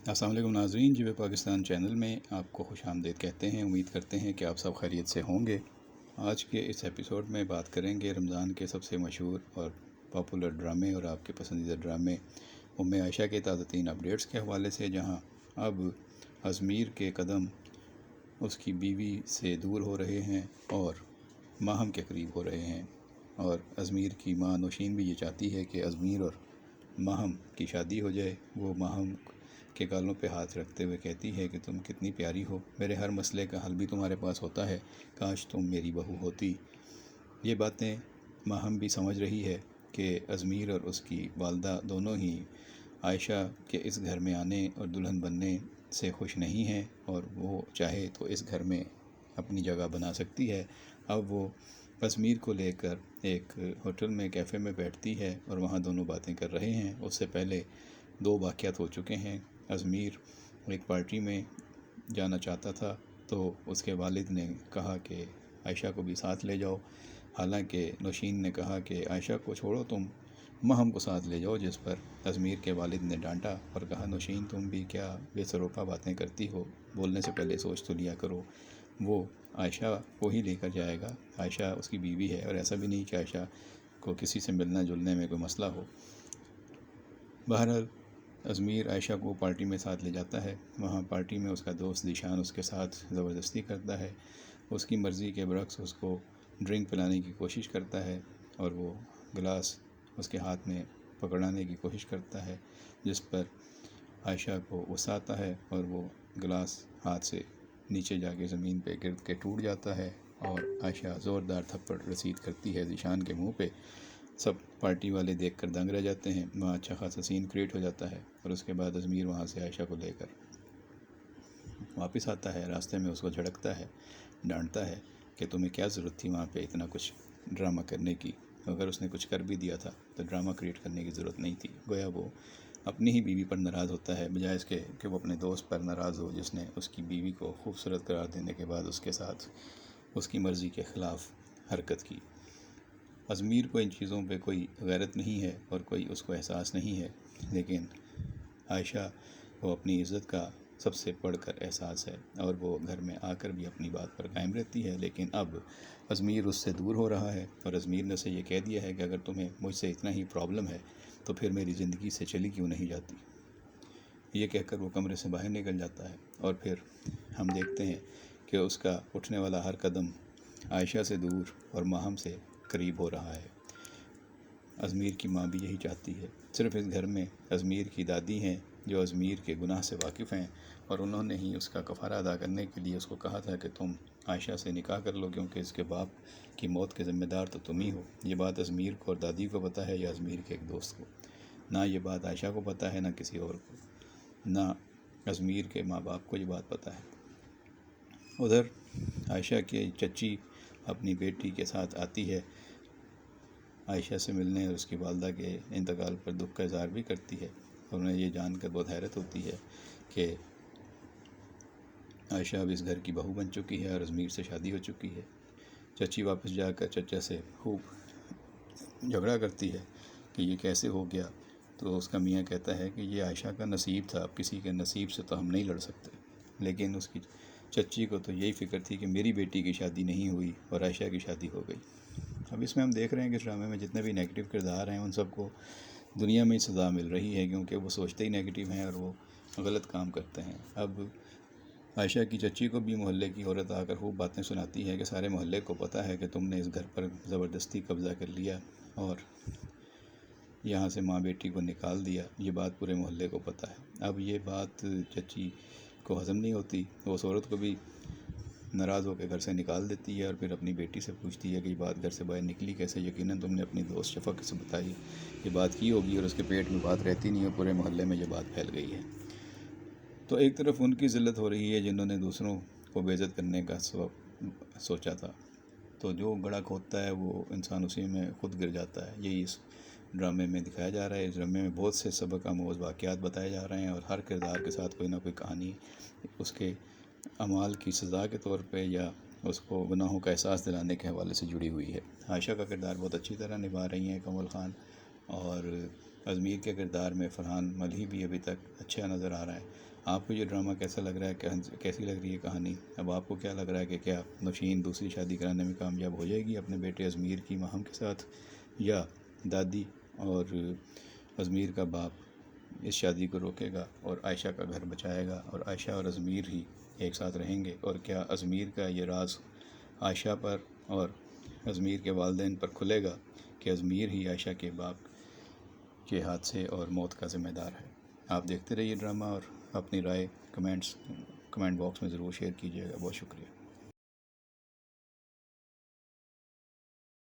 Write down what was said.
السلام علیکم ناظرین، جی پاکستان چینل میں آپ کو خوش آمدید کہتے ہیں۔ امید کرتے ہیں کہ آپ سب خیریت سے ہوں گے۔ آج کے اس ایپیسوڈ میں بات کریں گے رمضان کے سب سے مشہور اور پاپولر ڈرامے اور آپ کے پسندیدہ ڈرامے ام عائشہ کے تازہ ترین اپڈیٹس کے حوالے سے، جہاں اب ازمیر کے قدم اس کی بیوی سے دور ہو رہے ہیں اور ماہم کے قریب ہو رہے ہیں، اور ازمیر کی ماں نوشین بھی یہ چاہتی ہے کہ ازمیر اور ماہم کی شادی ہو جائے۔ وہ ماہم کے گالوں پہ ہاتھ رکھتے ہوئے کہتی ہے کہ تم کتنی پیاری ہو، میرے ہر مسئلے کا حل بھی تمہارے پاس ہوتا ہے، کاش تم میری بہو ہوتی۔ یہ باتیں ماہم بھی سمجھ رہی ہے کہ ازمیر اور اس کی والدہ دونوں ہی عائشہ کے اس گھر میں آنے اور دلہن بننے سے خوش نہیں ہیں، اور وہ چاہے تو اس گھر میں اپنی جگہ بنا سکتی ہے۔ اب وہ ازمیر کو لے کر ایک ہوٹل میں کیفے میں بیٹھتی ہے اور وہاں دونوں باتیں کر رہے ہیں۔ اس سے پہلے دو واقعات ہو چکے ہیں۔ ازمیر ایک پارٹی میں جانا چاہتا تھا تو اس کے والد نے کہا کہ عائشہ کو بھی ساتھ لے جاؤ، حالانکہ نوشین نے کہا کہ عائشہ کو چھوڑو، تم ماہم کو ساتھ لے جاؤ، جس پر ازمیر کے والد نے ڈانٹا اور کہا نوشین تم بھی کیا بے سروپا باتیں کرتی ہو، بولنے سے پہلے سوچ تو لیا کرو، وہ عائشہ کو ہی لے کر جائے گا، عائشہ اس کی بیوی ہے، اور ایسا بھی نہیں کہ عائشہ کو کسی سے ملنا جلنے میں کوئی مسئلہ ہو۔ بہرحال ازمیر عائشہ کو پارٹی میں ساتھ لے جاتا ہے۔ وہاں پارٹی میں اس کا دوست ذیشان اس کے ساتھ زبردستی کرتا ہے، اس کی مرضی کے برعکس اس کو ڈرنک پلانے کی کوشش کرتا ہے، اور وہ گلاس اس کے ہاتھ میں پکڑانے کی کوشش کرتا ہے، جس پر عائشہ کو غصہ آتا ہے اور وہ گلاس ہاتھ سے نیچے جا کے زمین پہ گرد کے ٹوٹ جاتا ہے، اور عائشہ زوردار تھپڑ رسید کرتی ہے ذیشان کے منہ پہ۔ سب پارٹی والے دیکھ کر دنگ رہ جاتے ہیں۔ وہاں اچھا خاصا سین کریٹ ہو جاتا ہے، اور اس کے بعد ازمیر وہاں سے عائشہ کو لے کر واپس آتا ہے۔ راستے میں اس کو جھڑکتا ہے، ڈانٹتا ہے کہ تمہیں کیا ضرورت تھی وہاں پہ اتنا کچھ ڈرامہ کرنے کی، اگر اس نے کچھ کر بھی دیا تھا تو ڈرامہ کریٹ کرنے کی ضرورت نہیں تھی۔ گویا وہ اپنی ہی بیوی پر ناراض ہوتا ہے، بجائے اس کے کہ وہ اپنے دوست پر ناراض ہو جس نے اس کی بیوی کو خوبصورت قرار دینے کے بعد اس کے ساتھ اس کی مرضی کے خلاف حرکت کی۔ ازمیر کو ان چیزوں پہ کوئی غیرت نہیں ہے اور کوئی اس کو احساس نہیں ہے، لیکن عائشہ کو اپنی عزت کا سب سے بڑھ کر احساس ہے، اور وہ گھر میں آ کر بھی اپنی بات پر قائم رہتی ہے۔ لیکن اب ازمیر اس سے دور ہو رہا ہے، اور ازمیر نے اسے یہ کہہ دیا ہے کہ اگر تمہیں مجھ سے اتنا ہی پرابلم ہے تو پھر میری زندگی سے چلی کیوں نہیں جاتی۔ یہ کہہ کر وہ کمرے سے باہر نکل جاتا ہے، اور پھر ہم دیکھتے ہیں کہ اس کا اٹھنے والا ہر قدم عائشہ سے دور اور ماہم سے قریب ہو رہا ہے۔ ازمیر کی ماں بھی یہی چاہتی ہے۔ صرف اس گھر میں ازمیر کی دادی ہیں جو ازمیر کے گناہ سے واقف ہیں، اور انہوں نے ہی اس کا کفارہ ادا کرنے کے لیے اس کو کہا تھا کہ تم عائشہ سے نکاح کر لو، کیونکہ اس کے باپ کی موت کے ذمہ دار تو تم ہی ہو۔ یہ بات ازمیر کو اور دادی کو پتہ ہے، یا ازمیر کے ایک دوست کو؟ نہ یہ بات عائشہ کو پتہ ہے، نہ کسی اور کو، نہ ازمیر کے ماں باپ کو یہ بات پتہ ہے۔ ادھر عائشہ کی چچی اپنی بیٹی کے ساتھ آتی ہے عائشہ سے ملنے، اور اس کی والدہ کے انتقال پر دکھ کا اظہار بھی کرتی ہے، اور انہیں یہ جان کر بہت حیرت ہوتی ہے کہ عائشہ اب اس گھر کی بہو بن چکی ہے اور ازمیر سے شادی ہو چکی ہے۔ چچی واپس جا کر چچا سے خوب جھگڑا کرتی ہے کہ یہ کیسے ہو گیا، تو اس کا میاں کہتا ہے کہ یہ عائشہ کا نصیب تھا، اب کسی کے نصیب سے تو ہم نہیں لڑ سکتے۔ لیکن اس کی چچی کو تو یہی فکر تھی کہ میری بیٹی کی شادی نہیں ہوئی اور عائشہ کی شادی ہو گئی۔ اب اس میں ہم دیکھ رہے ہیں کہ اس ڈرامے میں جتنے بھی نیگیٹو کردار ہیں ان سب کو دنیا میں ہی سزا مل رہی ہے، کیونکہ وہ سوچتے ہی نیگیٹو ہیں اور وہ غلط کام کرتے ہیں۔ اب عائشہ کی چچی کو بھی محلے کی عورت آ کر خوب باتیں سناتی ہے کہ سارے محلے کو پتہ ہے کہ تم نے اس گھر پر زبردستی قبضہ کر لیا اور یہاں سے ماں بیٹی کو نکال دیا، یہ بات پورے محلے کو پتہ ہے۔ اب یہ بات چچی کو ہضم نہیں ہوتی، وہ اس عورت کو بھی ناراض ہو کے گھر سے نکال دیتی ہے، اور پھر اپنی بیٹی سے پوچھتی ہے کہ یہ بات گھر سے باہر نکلی کیسے، یقیناً تم نے اپنی دوست شفق سے بتائی، یہ بات کی ہوگی، اور اس کے پیٹ میں بات رہتی نہیں ہے، پورے محلے میں یہ بات پھیل گئی ہے۔ تو ایک طرف ان کی ذلت ہو رہی ہے جنہوں نے دوسروں کو بے عزت کرنے کا سبب سوچا تھا، تو جو گڑھا کھودتا ہے وہ انسان اسی میں خود گر جاتا ہے۔ یہی اس ڈرامے میں دکھایا جا رہا ہے۔ اس ڈرامے میں بہت سے سبق آموز واقعات بتائے جا رہے ہیں، اور ہر کردار کے ساتھ کوئی نہ کوئی کہانی اس کے اعمال کی سزا کے طور پہ یا اس کو گناہوں کا احساس دلانے کے حوالے سے جڑی ہوئی ہے۔ عائشہ کا کردار بہت اچھی طرح نبھا رہی ہیں کمل خان، اور ازمیر کے کردار میں فرحان ملہی بھی ابھی تک اچھا نظر آ رہا ہے۔ آپ کو یہ ڈرامہ کیسا لگ رہا ہے؟ کیسی لگ رہی ہے کہانی؟ اب آپ کو کیا لگ رہا ہے کہ کیا نوشین دوسری شادی کرانے میں کامیاب ہو جائے گی اپنے بیٹے ازمیر کی مہم کے ساتھ، یا دادی اور ازمیر کا باپ اس شادی کو روکے گا اور عائشہ کا گھر بچائے گا اور عائشہ اور ازمیر ہی ایک ساتھ رہیں گے؟ اور کیا ازمیر کا یہ راز عائشہ پر اور ازمیر کے والدین پر کھلے گا کہ ازمیر ہی عائشہ کے باپ کے حادثے اور موت کا ذمہ دار ہے؟ آپ دیکھتے رہیے ڈرامہ اور اپنی رائے کمنٹ باکس میں ضرور شیئر کیجیے گا۔ بہت شکریہ۔